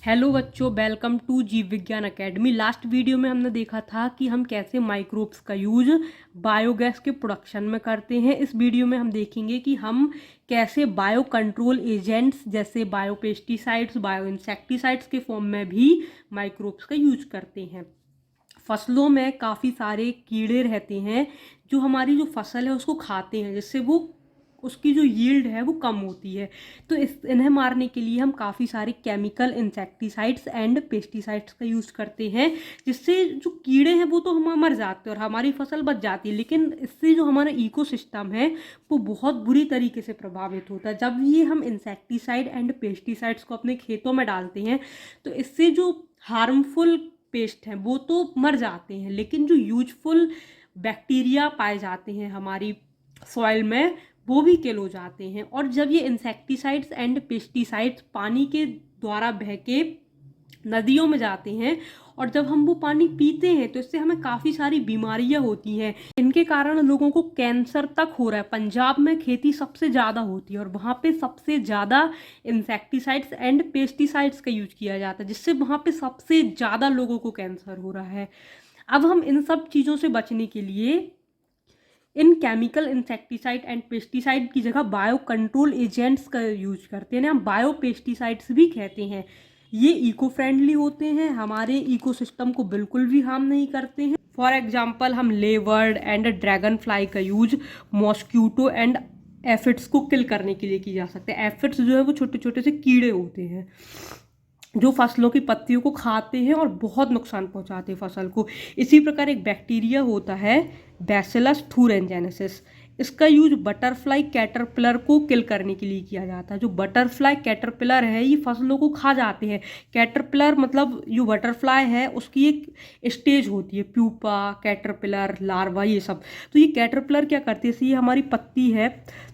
Hello बच्चों, welcome to जीव विज्ञान एकेडमी। लास्ट वीडियो में हमने देखा था कि हम कैसे माइक्रोब्स का यूज बायोगैस के प्रोडक्शन में करते हैं। इस वीडियो में हम देखेंगे कि हम कैसे बायो कंट्रोल एजेंट्स जैसे बायोपेस्टिसाइड्स, बायो इंसेक्टिसाइड्स के फॉर्म में भी माइक्रोब्स का यूज करते हैं। फसलों में काफ़ी सारे कीड़े रहते हैं जो हमारी जो फसल है उसको खाते हैं, जिससे वो उसकी जो यील्ड है वो कम होती है। तो इन्हें मारने के लिए हम काफ़ी सारे केमिकल इंसेक्टिसाइड्स एंड पेस्टिसाइड्स का यूज़ करते हैं, जिससे जो कीड़े हैं वो तो हम मर जाते हैं और हमारी फसल बच जाती है, लेकिन इससे जो हमारा इकोसिस्टम है वो बहुत बुरी तरीके से प्रभावित होता है। जब ये हम इंसेक्टिसाइड एंड पेस्टिसाइड्स को अपने खेतों में डालते हैं तो इससे जो हार्मफुल पेस्ट हैं वो तो मर जाते हैं, लेकिन जो यूजफुल बैक्टीरिया पाए जाते हैं हमारी सॉइल में वो भी किल हो जाते हैं। और जब ये इंसेक्टिसाइड्स एंड पेस्टिसाइड्स पानी के द्वारा बह के नदियों में जाते हैं और जब हम वो पानी पीते हैं तो इससे हमें काफ़ी सारी बीमारियां होती हैं। इनके कारण लोगों को कैंसर तक हो रहा है। पंजाब में खेती सबसे ज़्यादा होती है और वहाँ पे सबसे ज़्यादा इंसेक्टिसाइड्स एंड पेस्टिसाइड्स का यूज किया जाता है, जिससे वहाँ पे सबसे ज़्यादा लोगों को कैंसर हो रहा है। अब हम इन सब चीज़ों से बचने के लिए इन केमिकल इंसेक्टिसाइड एंड पेस्टिसाइड की जगह बायो कंट्रोल एजेंट्स का यूज करते हैं। हम बायो पेस्टिसाइड्स भी कहते हैं। ये इको फ्रेंडली होते हैं, हमारे इकोसिस्टम को बिल्कुल भी हार्म नहीं करते हैं। फॉर एग्जाम्पल हम लेवर्ड एंड ड्रैगन फ्लाई का यूज मॉस्क्यूटो एंड एफिड्स को किल करने के लिए किया जा सकता है। एफिड्स जो है वो छोटे छोटे से कीड़े होते हैं जो फसलों की पत्तियों को खाते हैं और बहुत नुकसान पहुंचाते हैं फसल को। इसी प्रकार एक बैक्टीरिया होता है बैसिलस थूरेंजेनेसिस। इसका यूज बटरफ्लाई कैटरपिलर को किल करने के लिए किया जाता है। जो बटरफ्लाई कैटरपिलर है ये फसलों को खा जाते हैं। कैटरपिलर मतलब जो बटरफ्लाई है उसकी एक स्टेज होती है, प्यूपा, कैटरपिलर, लार्वा, ये सब। तो ये कैटरपिलर क्या करती है, ये हमारी पत्ती है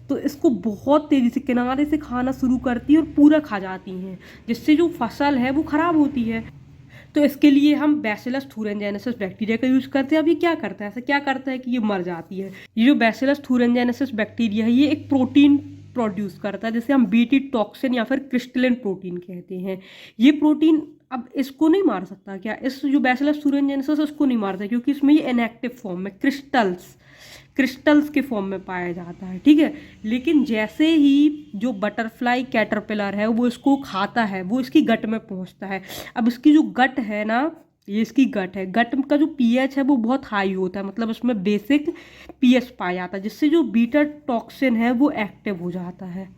तो इसको बहुत तेज़ी से किनारे से खाना शुरू करती है और पूरा खा जाती हैं, जिससे जो फसल है वो ख़राब होती है। तो इसके लिए हम बैसिलस थूरेंजेनेसिस बैक्टीरिया का यूज़ करते हैं। अब ये क्या करता है, ऐसा क्या करता है कि ये मर जाती है। ये जो बैसिलस थूरेंजेनेसिस बैक्टीरिया है ये एक प्रोटीन प्रोड्यूस करता है, जिसे हम बीटी टॉक्सिन या फिर क्रिस्टलिन प्रोटीन कहते हैं। ये प्रोटीन अब इसको नहीं मार सकता क्या, इस जो बैसिलस थूरेंजेनेसिस उसको नहीं मारता, क्योंकि इसमें ये इनएक्टिव फॉर्म में क्रिस्टल्स के फॉर्म में पाया जाता है, ठीक है। लेकिन जैसे ही जो बटरफ्लाई कैटरपिलर है वो इसको खाता है, वो इसकी गट में पहुंचता है। अब इसकी जो गट है ना, ये इसकी गट है, गट का जो पीएच है वो बहुत हाई होता है, मतलब उसमें बेसिक पीएच पाया जाता है, जिससे जो बीटा टॉक्सिन है वो एक्टिव हो जाता है।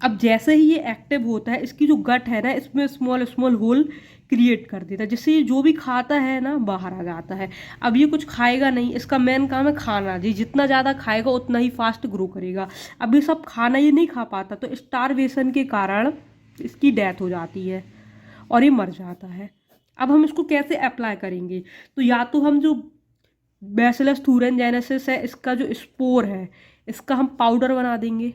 अब जैसे ही ये एक्टिव होता है इसकी जो गट है ना इसमें स्मॉल स्मॉल होल क्रिएट कर देता है, जिससे ये जो भी खाता है ना बाहर आ जाता है। अब ये कुछ खाएगा नहीं, इसका मेन काम है खाना। जी जितना ज़्यादा खाएगा उतना ही फास्ट ग्रो करेगा। अब ये सब खाना ये नहीं खा पाता तो स्टारवेशन के कारण इसकी डेथ हो जाती है और ये मर जाता है। अब हम इसको कैसे अप्लाई करेंगे, तो या तो हम जो बैसिलस थूरेंजेनेसिस है इसका जो स्पोर है इसका हम पाउडर बना देंगे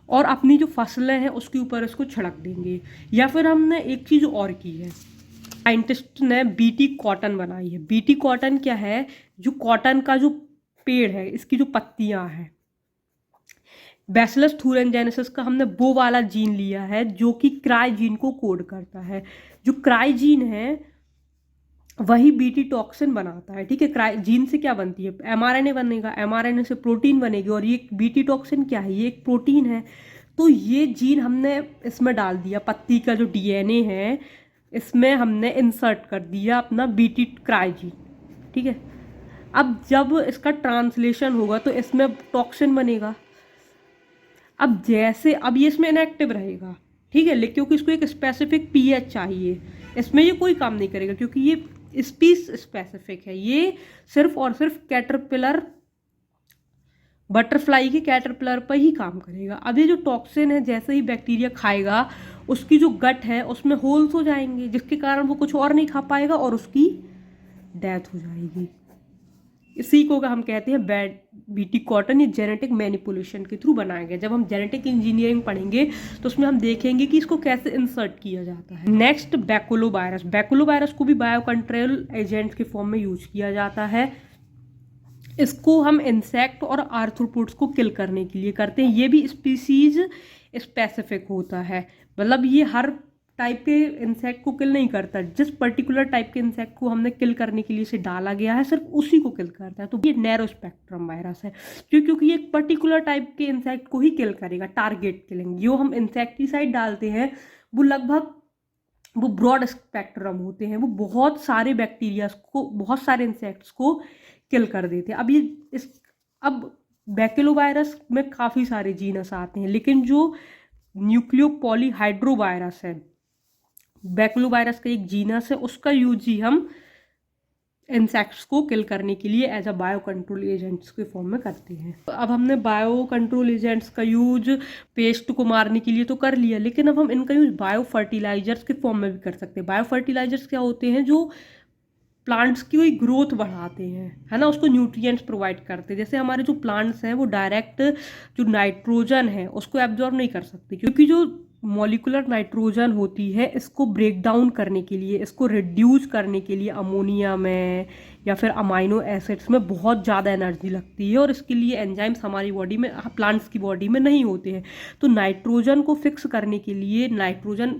और अपनी जो फसलें हैं उसके ऊपर इसको छिड़क देंगे। या फिर हमने एक चीज़ और की है, साइंटिस्ट ने बीटी कॉटन बनाई है। बीटी कॉटन क्या है, जो कॉटन का जो पेड़ है इसकी जो पत्तियां हैं, बैसिलस थूरेंजेनेसिस का हमने वो वाला जीन लिया है जो कि क्राई जीन को कोड करता है। जो क्राई जीन है वही बीटी टॉक्सिन बनाता है, ठीक है। क्राई जीन से क्या बनती है, एमआरएनए बनेगा, एमआरएनए से प्रोटीन बनेगी और ये बीटी टॉक्सिन क्या है, ये एक प्रोटीन है। तो ये जीन हमने इसमें डाल दिया, पत्ती का जो डीएनए है इसमें हमने इंसर्ट कर दिया अपना बीटी क्राई जीन, ठीक है। अब जब इसका ट्रांसलेशन होगा तो इसमें टॉक्सिन बनेगा। अब जैसे अब ये इसमें इनएक्टिव रहेगा, ठीक है, लेकिन क्योंकि इसको एक स्पेसिफिक पीएच चाहिए, इसमें ये कोई काम नहीं करेगा क्योंकि ये स्पीस स्पेसिफिक है। ये सिर्फ और सिर्फ कैटरपिलर, बटरफ्लाई के कैटरपिलर पर ही काम करेगा। अब ये जो टॉक्सिन है जैसे ही बैक्टीरिया खाएगा उसकी जो गट है उसमें होल्स हो जाएंगे, जिसके कारण वो कुछ और नहीं खा पाएगा और उसकी डेथ हो जाएगी। इसी को हम कहते हैं बैड बीटी कॉटन। ये जेनेटिक मैनिपुलेशन के थ्रू बनाया गया। जब हम जेनेटिक इंजीनियरिंग पढ़ेंगे तो उसमें हम देखेंगे कि इसको कैसे इंसर्ट किया जाता है। Next baculovirus. बैकुलोवायरस को भी बायो कंट्रोल एजेंट के फॉर्म में यूज किया जाता है। इसको हम इंसेक्ट और आर्थ्रोपोड्स को किल करने के लिए करते हैं। ये भी स्पीसीज स्पेसिफिक होता है, मतलब ये हर टाइप के इंसेक्ट को किल नहीं करता, जिस पर्टिकुलर टाइप के इंसेक्ट को हमने किल करने के लिए इसे डाला गया है सिर्फ उसी को किल करता है। तो ये नैरो स्पेक्ट्रम वायरस है, क्योंकि ये एक पर्टिकुलर टाइप के इंसेक्ट को ही किल करेगा, टारगेट किलिंग। जो हम इंसेक्टिसाइड डालते हैं वो लगभग वो ब्रॉड स्पेक्ट्रम होते हैं, वो बहुत सारे बैक्टीरिया को, बहुत सारे इंसेक्ट्स को किल कर देते हैं। अब बैकिलोवायरस में काफ़ी सारे जीनस आते हैं, लेकिन जो न्यूक्लियोपॉलीहाइड्रोवायरस है, बैकिलोवायरस का एक जीनस है, उसका यूज ही हम इंसेक्ट्स को किल करने के लिए as a bio control agents के फॉर्म में करते हैं। तो अब हमने बायो कंट्रोल एजेंट्स का यूज पेस्ट को मारने के लिए तो कर लिया, लेकिन अब हम इनका यूज बायो फर्टिलाइजर्स के फॉर्म में भी कर सकते हैं। बायो फर्टिलाइजर्स क्या होते हैं? जो प्लांट्स की कोई ग्रोथ बढ़ाते हैं, है ना, उसको न्यूट्रिएंट्स प्रोवाइड करते हैं। जैसे हमारे जो प्लांट्स हैं वो डायरेक्ट जो नाइट्रोजन है उसको एब्जॉर्ब नहीं कर सकते, क्योंकि जो मॉलिकुलर नाइट्रोजन होती है इसको ब्रेक डाउन करने के लिए, इसको रिड्यूस करने के लिए अमोनिया में या फिर अमाइनो एसिड्स में बहुत ज़्यादा एनर्जी लगती है, और इसके लिए एंजाइम्स हमारी बॉडी में, प्लांट्स की बॉडी में नहीं होते हैं। तो नाइट्रोजन को फिक्स करने के लिए नाइट्रोजन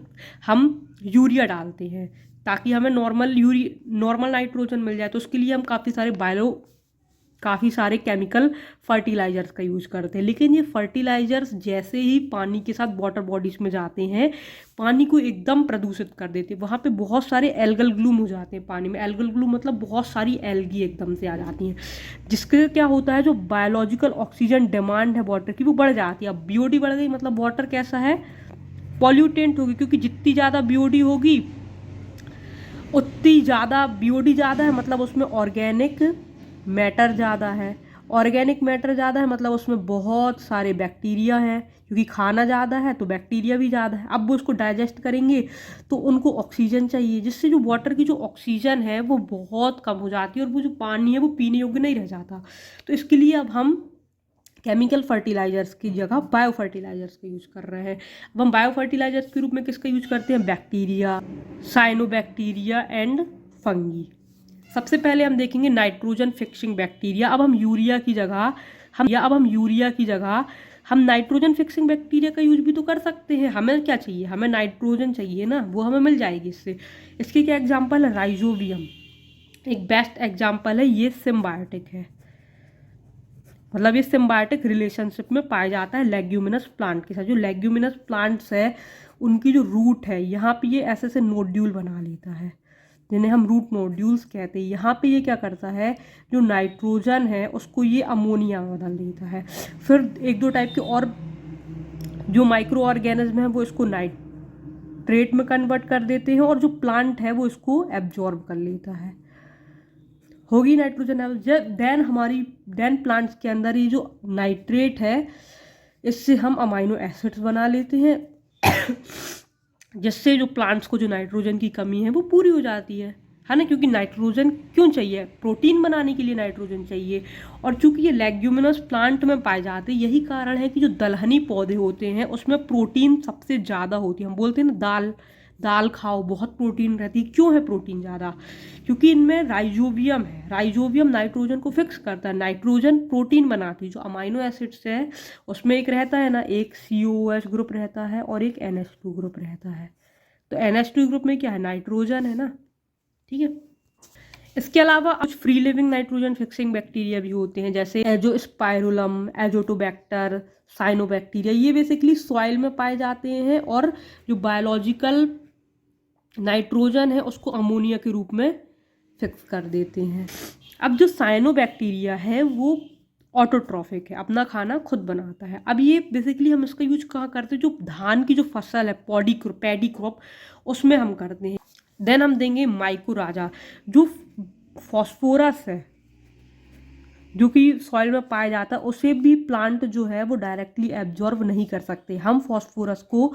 हम यूरिया डालते हैं ताकि हमें नॉर्मल नाइट्रोजन मिल जाए। तो उसके लिए हम काफ़ी सारे केमिकल फर्टिलाइजर्स का यूज करते हैं। लेकिन ये फर्टिलाइजर्स जैसे ही पानी के साथ वाटर बॉडीज में जाते हैं, पानी को एकदम प्रदूषित कर देते हैं। वहाँ पे बहुत सारे एल्गल ग्लूम हो जाते हैं पानी में। एल्गल ग्लूम मतलब बहुत सारी एल्गी एकदम से आ जाती हैं, जिसके क्या होता है, जो बायोलॉजिकल ऑक्सीजन डिमांड है वाटर की वो बढ़ जाती है। अब बीओडी बढ़ गई मतलब वाटर कैसा है, पॉल्यूटेंट होगी, क्योंकि जितनी ज़्यादा बीओडी होगी उतनी ज़्यादा, बीओडी ज़्यादा है मतलब उसमें ऑर्गेनिक मैटर ज़्यादा है, ऑर्गेनिक मैटर ज़्यादा है मतलब उसमें बहुत सारे बैक्टीरिया हैं, क्योंकि खाना ज़्यादा है तो बैक्टीरिया भी ज़्यादा है। अब वो उसको डाइजेस्ट करेंगे तो उनको ऑक्सीजन चाहिए, जिससे जो वाटर की जो ऑक्सीजन है वो बहुत कम हो जाती है और वो जो पानी है वो पीने योग्य नहीं रह जाता। तो इसके लिए अब हम केमिकल फर्टिलाइजर्स की जगह बायो फर्टिलाइजर्स का यूज कर रहे हैं। अब हम बायो फर्टिलाइजर्स के रूप में किसका यूज करते हैं? Bacteria, cyanobacteria and fungi. सबसे पहले हम देखेंगे नाइट्रोजन फिक्सिंग बैक्टीरिया। अब हम यूरिया की जगह हम नाइट्रोजन फिक्सिंग बैक्टीरिया का यूज भी तो कर सकते हैं। हमें क्या चाहिए? हमें नाइट्रोजन चाहिए ना, वो हमें मिल जाएगी इससे। इसके क्या एग्जाम्पल है? राइजोबियम एक बेस्ट एग्जाम्पल है। ये सिम्बायोटिक है, मतलब ये सिम्बायोटिक रिलेशनशिप में पाया जाता है लेग्यूमिनस प्लांट के साथ। जो लेग्यूमिनस प्लांट्स है उनकी जो रूट है यहाँ पे ये ऐसे ऐसे नोड्यूल बना लेता है, जिन्हें हम रूट नोड्यूल्स कहते हैं। यहाँ पे ये क्या करता है, जो नाइट्रोजन है उसको ये अमोनिया में बदल देता है। फिर एक दो टाइप के और जो माइक्रो ऑर्गेनिज्म है वो इसको नाइट्रेट में कन्वर्ट कर देते हैं, और जो प्लांट है वो इसको एब्जॉर्ब कर लेता है। होगी नाइट्रोजन देन प्लांट्स के अंदर ये जो नाइट्रेट है इससे हम अमाइनो एसिड्स बना लेते हैं जिससे जो प्लांट्स को जो नाइट्रोजन की कमी है वो पूरी हो जाती है ना। क्योंकि नाइट्रोजन क्यों चाहिए? प्रोटीन बनाने के लिए नाइट्रोजन चाहिए। और चूंकि ये लेग्यूमिनस प्लांट में पाए जाते हैं, यही कारण है कि जो दलहनी पौधे होते हैं उसमें प्रोटीन सबसे ज़्यादा होती है। हम बोलते हैं ना दाल खाओ, बहुत प्रोटीन रहती है। क्यों है प्रोटीन ज़्यादा? क्योंकि इनमें राइजोबियम है। राइजोबियम नाइट्रोजन को फिक्स करता है, नाइट्रोजन प्रोटीन बनाती है। जो अमाइनो एसिड्स है उसमें एक रहता है ना, एक COOH ग्रुप रहता है और एक NH2 ग्रुप रहता है। तो NH2 ग्रुप में क्या है? नाइट्रोजन है ना, ठीक है। इसके अलावा कुछ free living nitrogen fixing bacteria भी होते हैं, जैसे एजोस्पाइरुलम, एजोटोबैक्टर, साइनोबैक्टीरिया। ये बेसिकली सॉइल में पाए जाते हैं और जो बायोलॉजिकल नाइट्रोजन है उसको अमोनिया के रूप में फिक्स कर देते हैं। अब जो साइनोबैक्टीरिया है वो ऑटोट्रॉफिक है, अपना खाना खुद बनाता है। अब ये बेसिकली हम इसका यूज कहाँ करते हैं? जो धान की जो फसल है, पैडी क्रॉप, उसमें हम करते हैं। देन हम देंगे माइकोराजा, जो फॉस्फोरस है जो कि सॉइल में पाया जाता है, उसे भी प्लांट जो है वो डायरेक्टली एब्जॉर्ब नहीं कर सकते। हम फॉस्फोरस को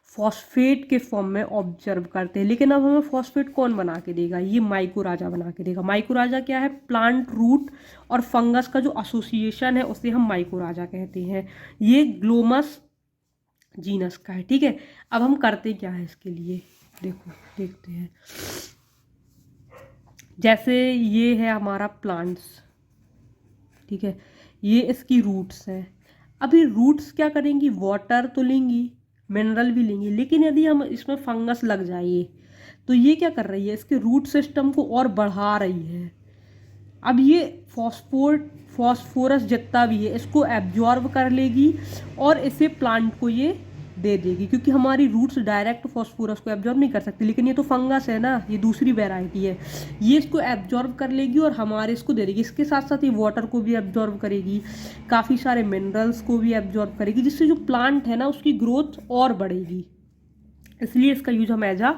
फॉस्फेट के फॉर्म में ऑब्जर्व करते हैं। लेकिन अब हमें फॉस्फेट कौन बना के देगा? ये माइकोराजा बना के देगा। माइकोराजा क्या है? प्लांट रूट और फंगस का जो एसोसिएशन है उसे हम माइकोराजा कहते हैं। ये ग्लोमस जीनस का है, ठीक है। अब हम करते क्या है इसके लिए, देखते हैं। जैसे ये है हमारा प्लांट्स, ठीक है, ये इसकी रूट्स हैं। अभी रूट्स क्या करेंगी? वाटर तो लेंगी, मिनरल भी लेंगे। लेकिन यदि हम इसमें फंगस लग जाए तो ये क्या कर रही है, इसके रूट सिस्टम को और बढ़ा रही है। अब ये फॉस्फोरस जितना भी है इसको एब्जॉर्ब कर लेगी और इसे प्लांट को ये दे देगी, क्योंकि हमारी रूट्स डायरेक्ट फॉस्फोरस को एब्जॉर्ब नहीं कर सकती। लेकिन ये तो फंगस है ना, ये दूसरी वैरायटी है, ये इसको एब्जॉर्ब कर लेगी और हमारे इसको दे देगी। इसके साथ साथ ये वाटर को भी एब्जॉर्ब करेगी, काफ़ी सारे मिनरल्स को भी एब्जॉर्ब करेगी, जिससे जो प्लांट है ना उसकी ग्रोथ और बढ़ेगी। इसलिए इसका यूज हम एज आ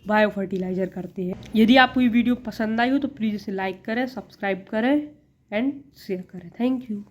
बायो फर्टिलाइजर करते हैं। यदि आपको ये वीडियो पसंद आई हो तो प्लीज़ इसे लाइक करें, सब्सक्राइब करें एंड शेयर करें। Thank you.